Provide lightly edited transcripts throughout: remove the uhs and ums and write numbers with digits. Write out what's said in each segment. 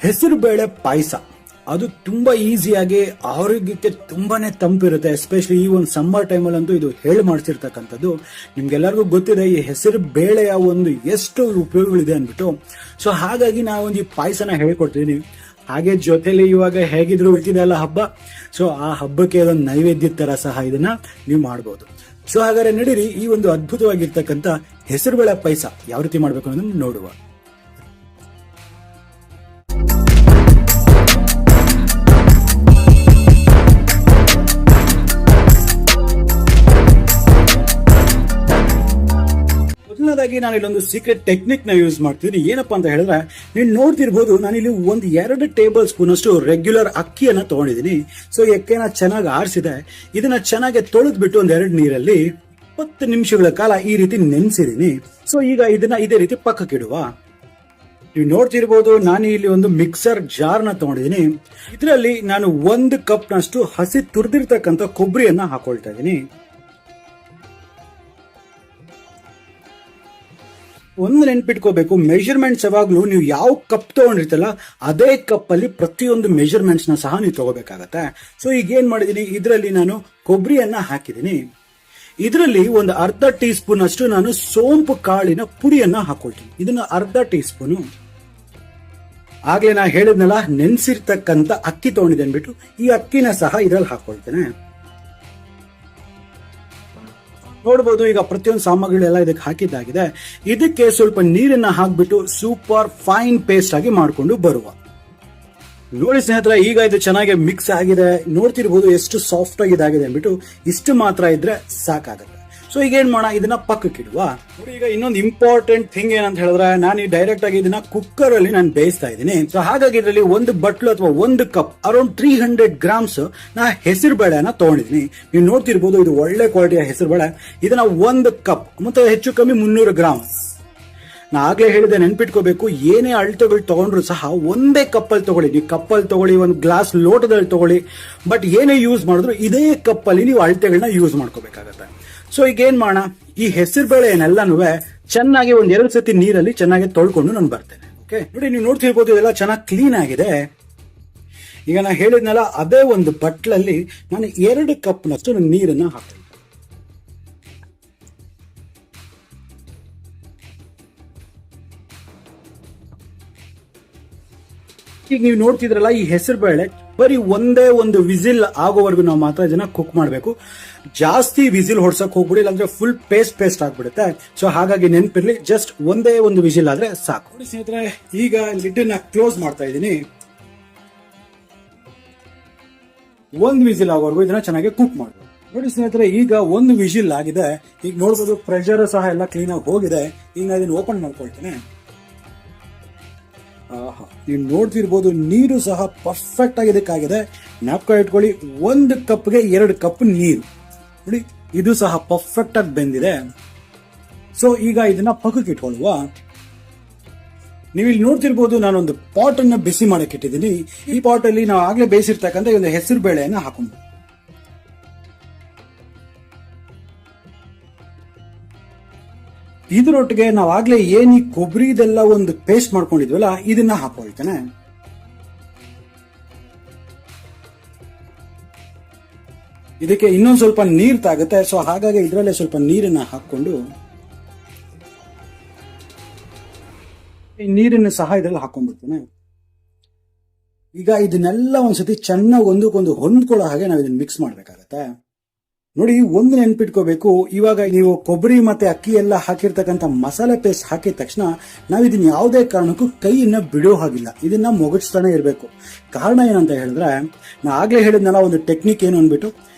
ಹೆಸರು ಬೇಳೆ ಪಾಯಸ ಅದು ತುಂಬಾ ಈಸಿಯಾಗಿ ಆರೋಗ್ಯಕ್ಕೆ ತುಂಬಾನೇ ತಂಪಿರುತ್ತೆ. ಎಸ್ಪೆಷಲಿ ಈ ಒಂದು ಸಮ್ಮರ್ ಟೈಮಲ್ಲಂತೂ ಇದು ಹೇಳಿ ಮಾಡಿಸಿರ್ತಕ್ಕಂಥದ್ದು. ನಿಮ್ಗೆಲ್ಲರಿಗೂ ಗೊತ್ತಿದೆ ಈ ಹೆಸರು ಬೇಳೆಯ ಒಂದು ಎಷ್ಟು ಉಪಯೋಗಗಳಿದೆ ಅಂದ್ಬಿಟ್ಟು. ಸೊ ಹಾಗಾಗಿ ನಾವೊಂದು ಈ ಪಾಯಸನ ಹೇಳ್ಕೊಡ್ತೀನಿ. ಹಾಗೆ ಜೊತೆಲಿ ಇವಾಗ ಹೇಗಿದ್ರು ಇರ್ತಿದೆಯಲ್ಲ ಹಬ್ಬ, ಸೊ ಆ ಹಬ್ಬಕ್ಕೆ ಅದೊಂದು ನೈವೇದ್ಯದ ತರ ಸಹ ಇದನ್ನ ನೀವು ಮಾಡಬಹುದು. ಸೊ ಹಾಗಾದ್ರೆ ನಡೀರಿ ಈ ಒಂದು ಅದ್ಭುತವಾಗಿರ್ತಕ್ಕಂಥ ಹೆಸರು ಬೇಳೆ ಪಾಯಸ ಯಾವ ರೀತಿ ಮಾಡ್ಬೇಕು ಅನ್ನೋದನ್ನ ನೋಡುವ. ಮೊದಲನೇದಾಗಿ ನಾನು ಇಲ್ಲೊಂದು ಸೀಕ್ರೆಟ್ ಟೆಕ್ನಿಕ್ ನ ಯೂಸ್ ಮಾಡ್ತೀನಿ. ಏನಪ್ಪಾ ಅಂತ ಹೇಳಿದ್ರೆ, ನೀವು ನೋಡ್ತಿರ್ಬೋದು ನಾನಿಲ್ಲಿ 2 ಟೇಬಲ್ ಸ್ಪೂನ್ ಅಷ್ಟು ರೆಗ್ಯುಲರ್ ಅಕ್ಕಿಯನ್ನ ತಗೊಂಡಿದ್ದೀನಿ. ಸೊ ಅಕ್ಕಿನ ಚೆನ್ನಾಗಿ ಆರಿಸಿದೆ. ಇದನ್ನ ಚೆನ್ನಾಗಿ ತೊಳೆದ್ಬಿಟ್ಟು 2 ನೀರಲ್ಲಿ 20 ನಿಮಿಷಗಳ ಕಾಲ ಈ ರೀತಿ ನೆನೆಸಿದೀನಿ. ಸೊ ಈಗ ಇದನ್ನ ಇದೇ ರೀತಿ ಪಕ್ಕಕ್ಕಿಡುವ. ನೀವು ನೋಡ್ತಿರ್ಬೋದು ನಾನು ಇಲ್ಲಿ ಒಂದು ಮಿಕ್ಸರ್ ಜಾರ್ ನ ತಗೊಂಡಿದ್ದೀನಿ. ಇದರಲ್ಲಿ ನಾನು 1 ಕಪ್ ನಷ್ಟು ಹಸಿ ತುರಿದಿರ್ತಕ್ಕಂಥ ಕೊಬ್ಬರಿಯನ್ನ ಹಾಕೊಳ್ತಾ ಇದ್ದೀನಿ. ಒಂದು ನೆನ್ಪಿಟ್ಕೋಬೇಕು, ಮೆಜರ್ಮೆಂಟ್ಸ್ ಯಾವಾಗ್ಲೂ ನೀವು ಯಾವ ಕಪ್ ತಗೊಂಡಿರ್ತಲ್ಲ ಅದೇ ಕಪ್ ಅಲ್ಲಿ ಪ್ರತಿಯೊಂದು ಮೆಜರ್ಮೆಂಟ್ಸ್ ನ ಸಹ ನೀವು ತಗೋಬೇಕಾಗತ್ತೆ. ಸೊ ಈಗ ಏನ್ ಮಾಡಿದೀನಿ, ಇದರಲ್ಲಿ ನಾನು ಕೊಬ್ಬರಿಯನ್ನ ಹಾಕಿದೀನಿ. ಇದರಲ್ಲಿ ಒಂದು ಅರ್ಧ ಟೀ ಸ್ಪೂನ್ ಅಷ್ಟು ನಾನು ಸೋಂಪು ಕಾಳಿನ ಪುಡಿಯನ್ನ ಹಾಕೊಳ್ತೀನಿ. ಇದನ್ನ ಅರ್ಧ ಟೀ ಸ್ಪೂನು. ಆಗ್ಲೇ ನಾ ಹೇಳಿದ್ನಲ್ಲ ನೆನ್ಸಿರ್ತಕ್ಕಂಥ ಅಕ್ಕಿ ತಗೊಂಡಿದೆ ಅಂದ್ಬಿಟ್ಟು ಈ ಅಕ್ಕಿನ ಸಹ ಇದರಲ್ಲಿ ಹಾಕೊಳ್ತೇನೆ. ನೋಡಬಹುದು ಈಗ ಪ್ರತಿಯೊಂದು ಸಾಮಗ್ರಿಗಳೆಲ್ಲ ಇದಕ್ಕೆ ಹಾಕಿದ್ದಾಗಿದೆ. ಇದಕ್ಕೆ ಸ್ವಲ್ಪ ನೀರನ್ನ ಹಾಕ್ಬಿಟ್ಟು ಸೂಪರ್ ಫೈನ್ ಪೇಸ್ಟ್ ಆಗಿ ಮಾಡ್ಕೊಂಡು ಬರುವ. ನೋಡಿ ಸ್ನೇಹಿತರೆ, ಈಗ ಇದು ಚೆನ್ನಾಗಿ ಮಿಕ್ಸ್ ಆಗಿದೆ. ನೋಡ್ತಿರ್ಬೋದು ಎಷ್ಟು ಸಾಫ್ಟ್ ಆಗಿ ಇದಾಗಿದೆ ಅಂದ್ಬಿಟ್ಟು. ಇಷ್ಟು ಮಾತ್ರ ಇದ್ರೆ ಸಾಕಾಗುತ್ತೆ. ಸೊ ಈಗ ಏನ್ ಮಾಡೋಣ, ಇದನ್ನ ಪಕ್ಕಕ್ಕಿಡುವ. ನೋಡಿ ಈಗ ಇನ್ನೊಂದು ಇಂಪಾರ್ಟೆಂಟ್ ಥಿಂಗ್ ಏನಂತ ಹೇಳಿದ್ರೆ, ನಾನು ಡೈರೆಕ್ಟ್ ಆಗಿ ಇದನ್ನ ಕುಕ್ಕರ್ ಅಲ್ಲಿ ನಾನು ಬೇಯಿಸ್ತಾ ಇದ್ದೀನಿ. ಸೊ ಹಾಗಾಗಿ ಇದರಲ್ಲಿ 1 ಬಟ್ಲು ಅಥವಾ 1 ಕಪ್ ಅರೌಂಡ್ 300 ಗ್ರಾಮ್ಸ್ ನಾ ಹೆಸರು ಬೇಳೆನ ತಗೊಂಡಿದ್ದೀನಿ. ನೀವು ನೋಡ್ತಿರ್ಬೋದು ಇದು ಒಳ್ಳೆ ಕ್ವಾಲಿಟಿಯ ಹೆಸರು ಬೇಳೆ. ಇದನ್ನ 1 ಕಪ್ ಮತ್ತೆ ಹೆಚ್ಚು ಕಮ್ಮಿ 300 ಗ್ರಾಮ್. ನಾ ಆಗ್ಲೇ ಹೇಳಿದೆ, ನೆನ್ಪಿಟ್ಕೋಬೇಕು, ಏನೇ ಅಳತೆಗಳು ತಗೊಂಡ್ರು ಸಹ ಒಂದೇ ಕಪ್ಪಲ್ಲಿ ತಗೊಳ್ಳಿ. ನೀವು ಕಪ್ಪಲ್ಲಿ ತಗೊಳ್ಳಿ, ಒಂದು ಗ್ಲಾಸ್ ಲೋಟದಲ್ಲಿ ತಗೊಳ್ಳಿ, ಬಟ್ ಏನೇ ಯೂಸ್ ಮಾಡಿದ್ರು ಇದೇ ಕಪ್ಪಲ್ಲಿ ನೀವು ಅಳತೆಗಳನ್ನ ಯೂಸ್ ಮಾಡ್ಕೋಬೇಕಾಗತ್ತೆ. ಸೊ ಈಗ ಏನ್ ಮಾಡೋಣ, ಈ ಹೆಸರು ಬೇಳೆ ಏನೆಲ್ಲನೂ ಚೆನ್ನಾಗಿ 1-2 ಸತಿ ನೀರಲ್ಲಿ ಚೆನ್ನಾಗಿ ತೊಳ್ಕೊಂಡು ನಾನು ಬರ್ತೇನೆ. ಓಕೆ, ನೋಡಿ ನೀವು ನೋಡ್ತಿರ್ಬೋದು ಇದೆಲ್ಲ ಚೆನ್ನಾಗಿ ಕ್ಲೀನ್ ಆಗಿದೆ. ಈಗ ನಾ ಹೇಳಿದ್ನಲ್ಲ ಅದೇ ಒಂದು ಬಟ್ಲಲ್ಲಿ ನಾನು 2 ಕಪ್ನಷ್ಟು ನೀರನ್ನ ಹಾಕ್ತೇನೆ. ಈಗ ನೀವು ನೋಡ್ತಿದ್ರಲ್ಲ ಈ ಹೆಸರು ಬೇಳೆ ಬರೀ ಒಂದೇ ಒಂದು ವಿಸಿಲ್ ಆಗೋವರೆಗೂ ನಾವು ಮಾತ್ರ ಇದನ್ನ ಕುಕ್ ಮಾಡಬೇಕು. ಜಾಸ್ತಿ ವಿಸಿಲ್ ಹೊಡ್ಸಕ್ ಹೋಗ್ಬಿಡಿ, ಇಲ್ಲಾಂದ್ರೆ ಫುಲ್ ಪೇಸ್ಟ್ ಆಗ್ಬಿಡುತ್ತೆ. ಸೊ ಹಾಗಾಗಿ ನೆನಪಿರ್ಲಿ, ಜಸ್ಟ್ ಒಂದೇ ಒಂದು ವಿಸಿಲ್ ಆದ್ರೆ ಸಾಕು. ನೋಡಿ ಸ್ನೇಹಿತರೆ, ಈಗ ಲಿಡ್ ನ ಕ್ಲೋಸ್ ಮಾಡ್ತಾ ಇದ್ದೀನಿ. 1 ವಿಸಿಲ್ ಆಗೋವರೆಗೂ ಇದನ್ನ ಚೆನ್ನಾಗಿ ಕುಕ್ ಮಾಡಬೇಕು. ನೋಡಿ ಸ್ನೇಹಿತರೆ, ಈಗ 1 ವಿಸಿಲ್ ಆಗಿದೆ. ಈಗ ನೋಡ್ಬೋದು ಪ್ರೆಷರ್ ಸಹ ಎಲ್ಲ ಕ್ಲೀನ್ ಆಗಿ ಹೋಗಿದೆ. ಈಗ ನಾನು ಇದನ್ನ ಓಪನ್ ಮಾಡ್ಕೊಳ್ತೇನೆ. ನೀವು ನೋಡ್ತಿರ್ಬೋದು ನೀರು ಸಹ ಪರ್ಫೆಕ್ಟ್ ಆಗಿದಕ್ಕಾಗಿದೆ. ಜ್ಞಾಪಕ ಇಟ್ಕೊಳ್ಳಿ, 1 ಕಪ್ಗೆ 2 ಕಪ್ ನೀರು. ನೋಡಿ ಇದು ಸಹ ಪರ್ಫೆಕ್ಟ್ ಆಗಿ ಬೆಂದಿದೆ. ಸೊ ಈಗ ಇದನ್ನ ಪಕ್ಕಕ್ಕೆ ಇಟ್ಕೊಳ್ಳುವ. ನೀವು ಇಲ್ಲಿ ನೋಡ್ತಿರ್ಬೋದು ನಾನೊಂದು ಪಾಟ್ ಅನ್ನ ಬಿಸಿ ಮಾಡಕ್ಕೆ ಇಟ್ಟಿದ್ದೀನಿ. ಈ ಪಾಟ್ ಅಲ್ಲಿ ನಾವು ಆಗ್ಲೇ ಬೇಯಿಸಿರ್ತಕ್ಕಂಥ ಒಂದು ಹೆಸರು ಬೇಳೆಯನ್ನ ಹಾಕೊಂಡು ಇದರೊಟ್ಟಿಗೆ ನಾವು ಆಗ್ಲೇ ಏನ್ ಈ ಕೊಬ್ಬರಿದೆಲ್ಲ ಒಂದು ಪೇಸ್ಟ್ ಮಾಡ್ಕೊಂಡಿದ್ವಲ್ಲ ಇದನ್ನ ಹಾಕೊಳ್ತೇನೆ. ಇದಕ್ಕೆ ಇನ್ನೊಂದು ಸ್ವಲ್ಪ ನೀರು ತಾಗುತ್ತೆ. ಸೊ ಹಾಗಾಗಿ ಇದರಲ್ಲೇ ಸ್ವಲ್ಪ ನೀರನ್ನ ಹಾಕೊಂಡು ಈ ನೀರನ್ನು ಸಹ ಇದರಲ್ಲಿ ಹಾಕೊಂಡ್ಬಿಡ್ತೇನೆ. ಈಗ ಇದನ್ನೆಲ್ಲ ಒಂದ್ಸತಿ ಚೆನ್ನಾಗಿ ಒಂದಕ್ಕೊಂದು ಹೊಂದ್ಕೊಳ್ಳೋ ಹಾಗೆ ನಾವು ಇದನ್ನ ಮಿಕ್ಸ್ ಮಾಡ್ಬೇಕಾಗತ್ತೆ. ನೋಡಿ ಒಂದು ನೆನ್ಪಿಟ್ಕೋಬೇಕು, ಇವಾಗ ನೀವು ಕೊಬ್ಬರಿ ಮತ್ತೆ ಅಕ್ಕಿ ಎಲ್ಲ ಹಾಕಿರ್ತಕ್ಕಂಥ ಮಸಾಲೆ ಪೇಸ್ಟ್ ಹಾಕಿದ ತಕ್ಷಣ ನಾವು ಇದನ್ನ ಯಾವುದೇ ಕಾರಣಕ್ಕೂ ಕೈಯನ್ನ ಬಿಡೋ ಹಾಗಿಲ್ಲ, ಇದನ್ನ ಮೊಗಚ್ತಾನೆ ಇರಬೇಕು. ಕಾರಣ ಏನಂತ ಹೇಳಿದ್ರೆ, ನಾ ಆಗ್ಲೇ ಹೇಳಿದ್ನಲ್ಲ ಒಂದು ಟೆಕ್ನಿಕ್ ಏನು ಅಂದ್ಬಿಟ್ಟು,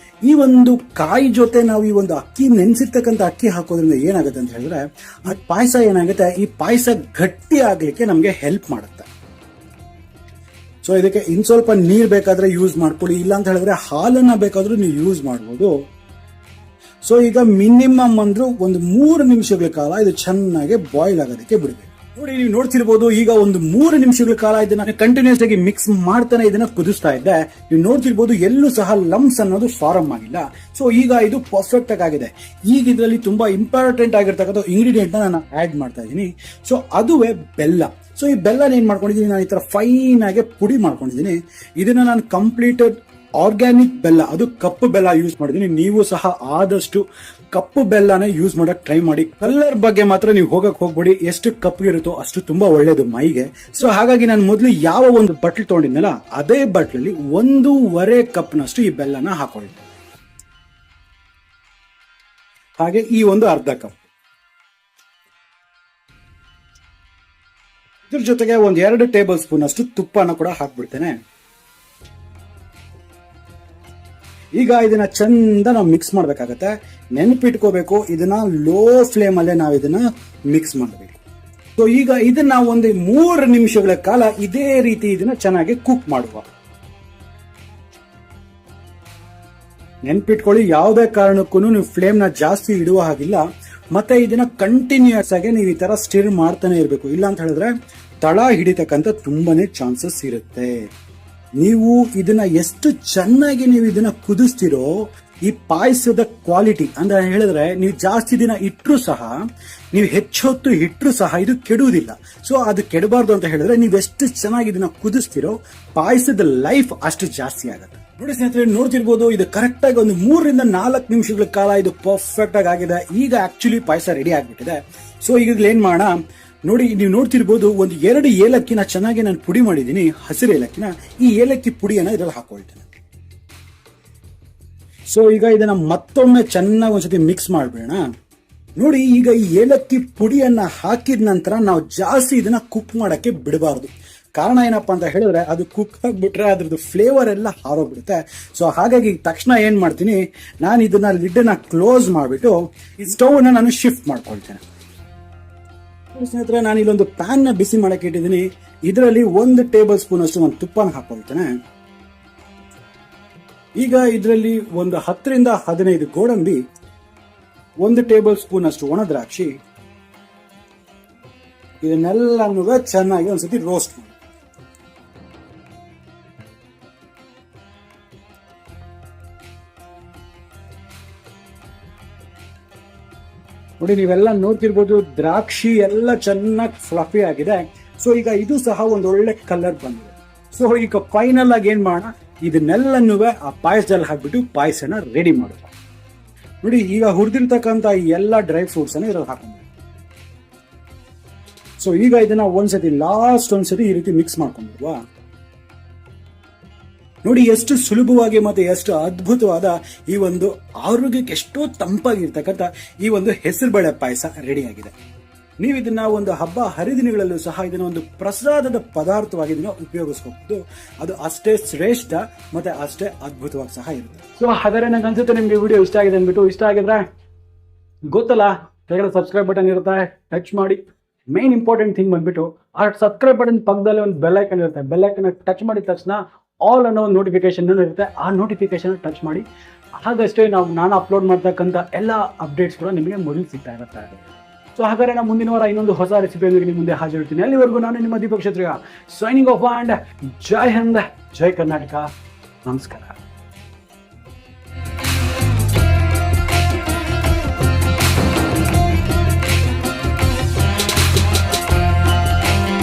ಈ ಒಂದು ಕಾಯಿ ಜೊತೆ ನಾವು ಈ ಒಂದು ಅಕ್ಕಿ ನೆನೆಸಿರ್ತಕ್ಕಂಥ ಅಕ್ಕಿ ಹಾಕೋದ್ರಿಂದ ಏನಾಗುತ್ತೆ ಅಂತ ಹೇಳಿದ್ರೆ ಆ ಪಾಯಸ ಏನಾಗುತ್ತೆ, ಈ ಪಾಯಸ ಗಟ್ಟಿ ಆಗ್ಲಿಕ್ಕೆ ನಮ್ಗೆ ಹೆಲ್ಪ್ ಮಾಡುತ್ತೆ. ಸೊ ಇದಕ್ಕೆ ಇನ್ ಸ್ವಲ್ಪ ನೀರ್ ಬೇಕಾದ್ರೆ ಯೂಸ್ ಮಾಡ್ಕೊಳ್ಳಿ, ಇಲ್ಲ ಅಂತ ಹೇಳಿದ್ರೆ ಹಾಲನ್ನ ಬೇಕಾದ್ರೂ ನೀವು ಯೂಸ್ ಮಾಡಬಹುದು. ಸೊ ಈಗ ಮಿನಿಮಮ್ ಅಂದ್ರೂ ಒಂದು 3 ನಿಮಿಷಗಳ ಕಾಲ ಇದು ಚೆನ್ನಾಗಿ ಬಾಯ್ಲ್ ಆಗೋದಕ್ಕೆ ಬಿಡಬೇಕು. ನೋಡಿ ನೀವು ನೋಡ್ತಿರ್ಬೋದು, ಈಗ ಒಂದು 3 ನಿಮಿಷಗಳ ಕಾಲ ಇದನ್ನ ಕಂಟಿನ್ಯೂಸ್ ಆಗಿ ಮಿಕ್ಸ್ ಮಾಡ್ತಾನೆ ಇದನ್ನ ಕುದಿಸ್ತಾ ಇದ್ದೆ. ನೀವು ನೋಡ್ತಿರ್ಬೋದು ಎಲ್ಲೂ ಸಹ ಲಂಪ್ಸ್ ಅನ್ನೋದು ಫಾರ್ಮ್ ಆಗಿಲ್ಲ. ಸೊ ಈಗ ಇದು ಪರ್ಫೆಕ್ಟ್ ಆಗಿದೆ. ಈಗ ಇದರಲ್ಲಿ ತುಂಬಾ ಇಂಪಾರ್ಟೆಂಟ್ ಆಗಿರ್ತಕ್ಕಂಥ ಇಂಗ್ರೀಡಿಯೆಂಟ್ ನಾನು ಆಡ್ ಮಾಡ್ತಾ ಇದ್ದೀನಿ. ಸೊ ಅದುವೇ ಬೆಲ್ಲ. ಸೊ ಈ ಬೆಲ್ಲನ ಏನ್ ಮಾಡ್ಕೊಂಡಿದ್ದೀನಿ, ನಾನು ಈ ತರ ಫೈನ್ ಆಗಿ ಪುಡಿ ಮಾಡ್ಕೊಂಡಿದ್ದೀನಿ. ಇದನ್ನ ನಾನು ಕಂಪ್ಲೀಟೆಡ್ ಆರ್ಗ್ಯಾನಿಕ್ ಬೆಲ್ಲ, ಅದು ಕಪ್ಪು ಬೆಲ್ಲ ಯೂಸ್ ಮಾಡಿದೀನಿ. ನೀವು ಸಹ ಆದಷ್ಟು ಕಪ್ಪು ಬೆಲ್ಲನ ಯೂಸ್ ಮಾಡಕ್ ಟ್ರೈ ಮಾಡಿ. ಕಲರ್ ಬಗ್ಗೆ ಮಾತ್ರ ನೀವು ಹೋಗ್ಬೇಡಿ, ಎಷ್ಟು ಕಪ್ಪು ಇರುತ್ತೋ ಅಷ್ಟು ತುಂಬಾ ಒಳ್ಳೇದು ಮೈಗೆ. ಸೊ ಹಾಗಾಗಿ ನಾನು ಮೊದಲು ಯಾವ ಒಂದು ಬಟ್ಲು ತಗೊಂಡಿದ್ನಲ್ಲ ಅದೇ ಬಟ್ಲಲ್ಲಿ 1.5 ಕಪ್ನಷ್ಟು ಈ ಬೆಲ್ಲನ ಹಾಕೊಳ್ಳಿ. ಹಾಗೆ ಈ ಒಂದು ಅರ್ಧ ಕಪ್, ಇದ್ರ ಜೊತೆಗೆ 2 ಟೇಬಲ್ ಸ್ಪೂನ್ ಅಷ್ಟು ತುಪ್ಪನ ಕೂಡ ಹಾಕ್ಬಿಡ್ತೇನೆ. ಈಗ ಇದನ್ನ ಚಂದ ನಾವು ಮಿಕ್ಸ್ ಮಾಡ್ಬೇಕಾಗತ್ತೆ. ನೆನಪಿಟ್ಕೋಬೇಕು, ಇದನ್ನ ಲೋ ಫ್ಲೇಮ್ ಅಲ್ಲೇ ನಾವು ಇದನ್ನ ಮಿಕ್ಸ್ ಮಾಡಬೇಕು. ಸೊ ಈಗ ಇದನ್ನ ಒಂದು 3 ನಿಮಿಷಗಳ ಕಾಲ ಇದೇ ರೀತಿ ಇದನ್ನ ಚೆನ್ನಾಗಿ ಕುಕ್ ಮಾಡುವ. ನೆನ್ಪಿಟ್ಕೊಳ್ಳಿ, ಯಾವುದೇ ಕಾರಣಕ್ಕೂ ನೀವು ಫ್ಲೇಮ್ ನ ಜಾಸ್ತಿ ಇಡುವ ಹಾಗಿಲ್ಲ. ಮತ್ತೆ ಇದನ್ನ ಕಂಟಿನ್ಯೂಸ್ ಆಗಿ ನೀವು ಈ ತರ ಸ್ಟಿರ್ ಮಾಡ್ತಾನೆ ಇರಬೇಕು. ಇಲ್ಲ ಅಂತ ಹೇಳಿದ್ರೆ ತಳ ಹಿಡಿತಕ್ಕಂತ ತುಂಬಾನೇ ಚಾನ್ಸಸ್ ಇರುತ್ತೆ. ನೀವು ಇದನ್ನ ಎಷ್ಟು ಚೆನ್ನಾಗಿ ನೀವು ಇದನ್ನ ಕುದಿಸ್ತಿರೋ, ಈ ಪಾಯಸದ ಕ್ವಾಲಿಟಿ ಅಂದ್ರೆ ಹೇಳಿದ್ರೆ ನೀವು ಜಾಸ್ತಿ ದಿನ ಇಟ್ಟರು ಸಹ, ನೀವು ಹೆಚ್ಚೊತ್ತು ಇಟ್ಟರು ಸಹ ಇದು ಕೆಡುವುದಿಲ್ಲ. ಸೊ ಅದು ಕೆಡಬಾರ್ದು ಅಂತ ಹೇಳಿದ್ರೆ ನೀವು ಎಷ್ಟು ಚೆನ್ನಾಗಿ ಇದನ್ನ ಕುದಿಸ್ತಿರೋ ಪಾಯಸದ ಲೈಫ್ ಅಷ್ಟು ಜಾಸ್ತಿ ಆಗುತ್ತೆ. ನೋಡಿ ಸ್ನೇಹಿತರೆ, ನೋಡ್ತಿರ್ಬೋದು, ಇದು ಕರೆಕ್ಟ್ ಆಗಿ ಒಂದು 3 ರಿಂದ 4 ನಿಮಿಷಗಳ ಕಾಲ ಇದು ಪರ್ಫೆಕ್ಟ್ ಆಗಿದೆ. ಈಗ ಆಕ್ಚುಲಿ ಪಾಯಸ ರೆಡಿ ಆಗ್ಬಿಟ್ಟಿದೆ. ಸೊ ಈಗ ಏನ್ ಮಾಡೋಣ ನೋಡಿ, ನೀವು ನೋಡ್ತಿರ್ಬೋದು, 2 ಏಲಕ್ಕಿನ ಚೆನ್ನಾಗಿ ನಾನು ಪುಡಿ ಮಾಡಿದ್ದೀನಿ, ಹಸಿರು ಏಲಕ್ಕಿನ. ಈ ಏಲಕ್ಕಿ ಪುಡಿಯನ್ನ ಇದ್ರಲ್ಲಿ ಹಾಕೊಳ್ತೇನೆ. ಸೊ ಈಗ ಇದನ್ನ ಮತ್ತೊಮ್ಮೆ ಚೆನ್ನಾಗಿ ಒಂದ್ಸತಿ ಮಿಕ್ಸ್ ಮಾಡ್ಬೇಡ. ನೋಡಿ, ಈಗ ಈ ಏಲಕ್ಕಿ ಪುಡಿಯನ್ನ ಹಾಕಿದ ನಂತರ ನಾವು ಜಾಸ್ತಿ ಇದನ್ನ ಕುಕ್ ಮಾಡಕ್ಕೆ ಬಿಡಬಾರ್ದು. ಕಾರಣ ಏನಪ್ಪಾ ಅಂತ ಹೇಳಿದ್ರೆ ಅದು ಕುಕ್ ಆಗ್ಬಿಟ್ರೆ ಅದ್ರದ್ದು ಫ್ಲೇವರ್ ಎಲ್ಲ ಹಾರೋಗ್ಬಿಡುತ್ತೆ. ಸೊ ಹಾಗಾಗಿ ತಕ್ಷಣ ಏನ್ ಮಾಡ್ತೀನಿ, ನಾನು ಇದನ್ನ ಲಿಡ್ನ ಕ್ಲೋಸ್ ಮಾಡಿಬಿಟ್ಟು ಈ ಸ್ಟವ್ ನ ನಾನು ಶಿಫ್ಟ್ ಮಾಡ್ಕೊಳ್ತೇನೆ. ಸ್ನೇಹಿತರೆ, ನಾನು ಇಲ್ಲೊಂದು ಪ್ಯಾನ್ ನ ಬಿಸಿ ಮಾಡಕ್ಕೆ ಇಟ್ಟಿದ್ದೀನಿ. ಇದರಲ್ಲಿ 1 ಟೇಬಲ್ ಸ್ಪೂನ್ ಅಷ್ಟು ಒಂದು ತುಪ್ಪನ ಹಾಕೊಳ್ತೇನೆ. ಈಗ ಇದರಲ್ಲಿ ಒಂದು 10 ರಿಂದ 15 ಗೋಡಂಬಿ, 1 ಟೇಬಲ್ ಸ್ಪೂನ್ ಅಷ್ಟು ಒಣ ದ್ರಾಕ್ಷಿ, ಇದನ್ನೆಲ್ಲನೂ ಚೆನ್ನಾಗಿ ಒಂದ್ಸತಿ ರೋಸ್ಟ್ ಮಾಡಿ. ನೋಡಿ, ನೀವೆಲ್ಲ ನೋಡ್ತಿರ್ಬೋದು, ದ್ರಾಕ್ಷಿ ಎಲ್ಲ ಚೆನ್ನಾಗಿ ಫ್ಲಫಿ ಆಗಿದೆ. ಸೊ ಈಗ ಇದು ಸಹ ಒಂದು ಒಳ್ಳೆ ಕಲರ್ ಬಂದಿದೆ. ಸೊ ಈಗ ಫೈನಲ್ ಆಗಿ ಏನ್ ಮಾಡೋಣ, ಇದನ್ನೆಲ್ಲನೂ ಆ ಪಾಯಸದಲ್ಲಿ ಹಾಕ್ಬಿಟ್ಟು ಪಾಯಸನ ರೆಡಿ ಮಾಡುವ. ನೋಡಿ, ಈಗ ಹುರಿದಿರ್ತಕ್ಕಂಥ ಈ ಎಲ್ಲ ಡ್ರೈ ಫ್ರೂಟ್ಸ್ ಅನ್ನ ಇದ್ರಲ್ಲಿ ಹಾಕೊಂಡು, ಸೊ ಈಗ ಇದನ್ನ ಒಂದ್ಸತಿ ಈ ರೀತಿ ಮಿಕ್ಸ್ ಮಾಡ್ಕೊಂಡ್ಬಿಡುವ. ನೋಡಿ, ಎಷ್ಟು ಸುಲಭವಾಗಿ ಮತ್ತೆ ಎಷ್ಟು ಅದ್ಭುತವಾದ ಈ ಒಂದು ಆರೋಗ್ಯಕ್ಕೆ ಎಷ್ಟೋ ತಂಪಾಗಿರ್ತಕ್ಕಂಥ ಈ ಒಂದು ಹೆಸರುಬೇಳೆ ಪಾಯಸ ರೆಡಿ ಆಗಿದೆ. ನೀವು ಇದನ್ನ ಒಂದು ಹಬ್ಬ ಹರಿದಿನಗಳಲ್ಲೂ ಸಹ ಇದನ್ನ ಒಂದು ಪ್ರಸಾದದ ಪದಾರ್ಥವಾಗಿ ಇದನ್ನ ಉಪಯೋಗಿಸ್ಕೋಬಹುದು. ಅದು ಅಷ್ಟೇ ಶ್ರೇಷ್ಠ ಮತ್ತೆ ಅಷ್ಟೇ ಅದ್ಭುತವಾಗಿ ಸಹ ಇರುತ್ತೆ. ಸೊ ಹಾಗಾದ್ರೆ ನಂಗೆ ಅನ್ಸುತ್ತೆ ನಿಮ್ಗೆ ವಿಡಿಯೋ ಇಷ್ಟ ಆಗಿದೆ ಅಂದ್ಬಿಟ್ಟು. ಇಷ್ಟ ಆಗಿದ್ರೆ ಗೊತ್ತಲ್ಲ, ಕೆಳಗಡೆ ಸಬ್ಸ್ಕ್ರೈಬ್ ಬಟನ್ ಇರುತ್ತೆ, ಟಚ್ ಮಾಡಿ. ಮೇನ್ ಇಂಪಾರ್ಟೆಂಟ್ ಥಿಂಗ್ ಬಂದ್ಬಿಟ್ಟು ಆ ಸಬ್ಸ್ಕ್ರೈಬ್ ಬಟನ್ ಪಕ್ಕದಲ್ಲಿ ಒಂದು ಬೆಲ್ ಐಕನ್ ಇರುತ್ತೆ. ಬೆಲ್ ಐಕನ್ ಟಚ್ ಮಾಡಿದ ತಕ್ಷಣ ಆಲ್ ಅನ್ನೋ ಒಂದು ನೋಟಿಫಿಕೇಶನ್ ಇರುತ್ತೆ. ಆ ನೋಟಿಫಿಕೇಶನ್ ಟಚ್ ಮಾಡಿ. ಹಾಗಷ್ಟೇ ನಾನು ಅಪ್ಲೋಡ್ ಮಾಡ್ತಕ್ಕಂಥ ಎಲ್ಲ ಅಪ್ಡೇಟ್ಸ್ ಕೂಡ ನಿಮಗೆ ಮೊದಲು ಸಿಗ್ತಾ ಇರುತ್ತೆ. ಸೊ ಹಾಗಾದ್ರೆ ನಾನು ಮುಂದಿನ ವಾರ ಇನ್ನೊಂದು ಹೊಸ ರೆಸಿಪಿಯೊಂದಿಗೆ ನಿಮ್ಮ ಮುಂದೆ ಹಾಜರಿರ್ತೀನಿ. ಅಲ್ಲಿವರೆಗೂ ನಾನು ನಿಮ್ಮ ದೀಪಕ್ ಕ್ಷತ್ರಿಯ ಸೈನಿಂಗ್ ಆಫ್ ಅಂಡ್ ಜೈ ಹಿಂದ್, ಜೈ ಕರ್ನಾಟಕ. ನಮಸ್ಕಾರ.